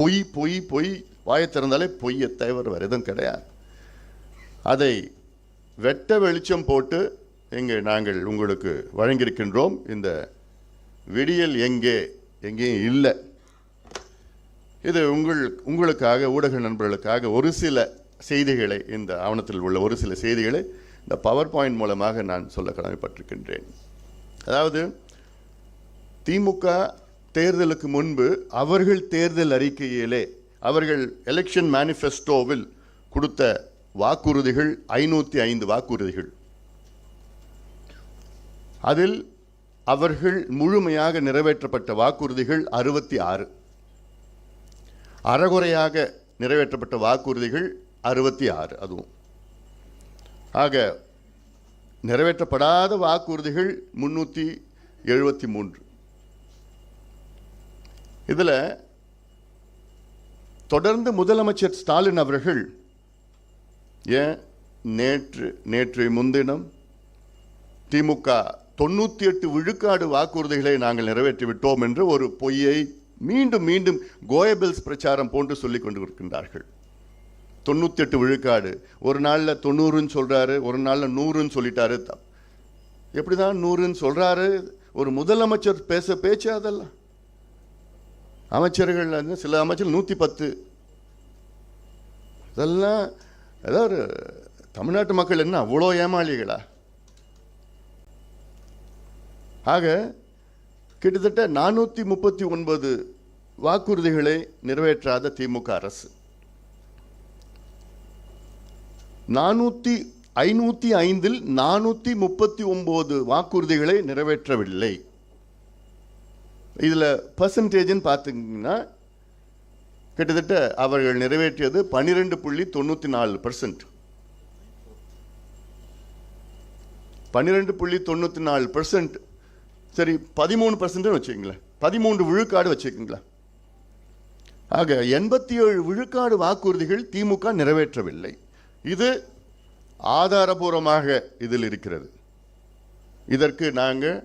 பொய் பொய் பொய் வாயை திறந்தாலே பொய்யை தவிர வேறு எதுவும் கிடையாது. அதை வெட்ட வெளிச்சம் போட்டு நாங்கள் உங்களுக்கு வழங்கியிருக்கின்றோம். இந்த விடியல் எங்கேயும் இல்லை. இது உங்களுக்காக, ஊடக நண்பர்களுக்காக ஒரு சில செய்திகளை, இந்த ஆவணத்தில் உள்ள ஒரு சில செய்திகளை இந்த பவர் பாயிண்ட் மூலமாக நான் சொல்ல கடமைப்பட்டிருக்கின்றேன். அதாவது திமுக தேர்தலுக்கு முன்பு அவர்கள் தேர்தல் அறிக்கையிலே, அவர்கள் எலெக்ஷன் மேனிஃபெஸ்டோவில் கொடுத்த வாக்குறுதிகள் 505 வாக்குறுதிகள். அதில் அவர்கள் முழுமையாக நிறைவேற்றப்பட்ட வாக்குறுதிகள் 66, அறகுறையாக நிறைவேற்றப்பட்ட வாக்குறுதிகள் 66. அதுவும் ஆக நிறைவேற்றப்படாத வாக்குறுதிகள் 373. இதில் தொடர்ந்து முதலமைச்சர் ஸ்டாலின் அவர்கள் நேற்று முன்தினம் திமுக 98 விழுக்காடு வாக்குறுதிகளை நாங்கள் நிறைவேற்றிவிட்டோம் என்று ஒரு பொய்யை மீண்டும் மீண்டும் கோயபிள்ஸ் பிரச்சாரம் போன்று சொல்லிக் கொண்டு இருக்கின்றார்கள். 98 விழுக்காடு, ஒரு நாளில் 90ன்னு சொல்றாரு, ஒரு நாளில் 100ன்னு சொல்லிட்டாரு. எப்படிதான் 100ன்னு சொல்றாரு? ஒரு முதலமைச்சர் பேச்சு அதெல்லாம். அமைச்சர்கள் சில அமைச்சர்கள் 110. இதெல்லாம் ஏதாவது தமிழ்நாட்டு மக்கள் என்ன அவ்வளோ ஏமாளிகளா? ஆக கிட்டத்தட்ட 439 வாக்குறுதிகளை நிறைவேற்றாத திமுக அரசு 505 439 வாக்குறுதிகளை நிறைவேற்றவில்லை. இதில் பர்சன்டேஜ்னு பார்த்தீங்கன்னா கிட்டத்தட்ட அவர்கள் நிறைவேற்றியது 12.94%. 12.94%. சரி, 13% வச்சுக்கங்களேன், 13 விழுக்காடு வச்சுக்கங்களேன். ஆக 87 விழுக்காடு வாக்குறுதிகள் திமுக நிறைவேற்றவில்லை. இது ஆதாரபூர்வமாக இதில் இருக்கிறது. இதற்கு நாங்கள்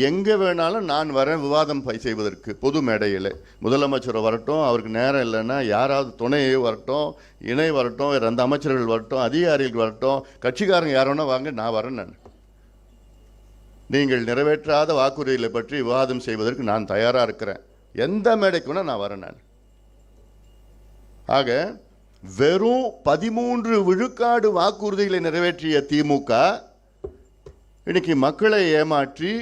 எங்கே வேணாலும் நான் வரேன் விவாதம் செய்வதற்கு. பொது மேடையில் முதலமைச்சர் வரட்டும், அவருக்கு நேரம் இல்லைன்னா யாராவது துணையே வரட்டும், இணை வரட்டும், அந்த அமைச்சர்கள் வரட்டும், அதிகாரிகள் வரட்டும், கட்சிக்காரங்க யாரோன்னா வாங்க, நான் வரேன். நான் நீங்கள் நிறைவேற்றாத வாக்குறுதிகளை பற்றி விவாதம் செய்வதற்கு நான் தயாராக இருக்கிறேன். எந்த மேடைக்கு வேணால் நான் வரேன். நான் ஆக வெறும் 13 விழுக்காடு வாக்குறுதிகளை நிறைவேற்றிய திமுக இன்னைக்கு மக்களை ஏமாற்றி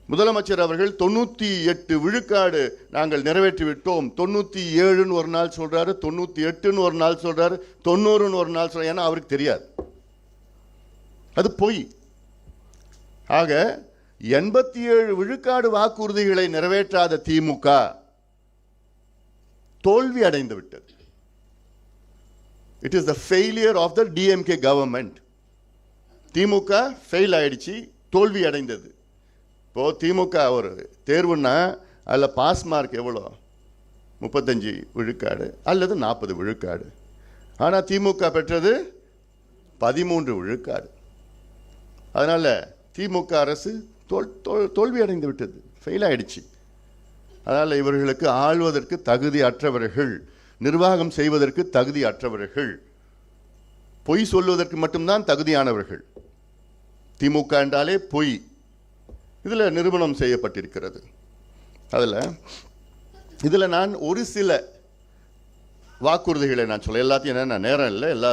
முதலமைச்சர் அவர்கள் 98 விழுக்காடு நாங்கள் நிறைவேற்றி விட்டோம், 97ன்னு ஒரு நாள் சொல்றாரு, 98ன்னு ஒரு நாள் சொல்றாரு, 90ன்னு ஒரு நாள் சொல்றாரு. ஏன்னா அவருக்கு தெரியாது, அது பொய். ஆக 87 விழுக்காடு வாக்குறுதிகளை நிறைவேற்றாத திமுக தோல்வி அடைந்து விட்டது. It is the failure of the DMK government. திமுக ஃபெயில் ஆயிடுச்சு, தோல்வி அடைந்தது. இப்போ திமுக ஒரு தேர்வுன்னா அதில் பாஸ் மார்க் எவ்வளோ? 35 விழுக்காடு அல்லது 40 விழுக்காடு. ஆனால் திமுக பெற்றது 13 விழுக்காடு. அதனால் திமுக அரசு தோல்வி அடைந்து விட்டது, ஃபெயில் ஆயிடுச்சு. அதனால் இவர்களுக்கு ஆள்வதற்கு தகுதி அற்றவர்கள், நிர்வாகம் செய்வதற்கு தகுதி அற்றவர்கள், பொய் சொல்வதற்கு மட்டும்தான் தகுதியானவர்கள். திமுக என்றாலே பொய். இதில் நிரூபணம் செய்யப்பட்டிருக்கிறது. இதில் நான் ஒரு சில வாக்குறுதிகளை நான் சொல்ல, எல்லாத்தையும் என்ன நேரம் இல்லை, எல்லாத்தையும்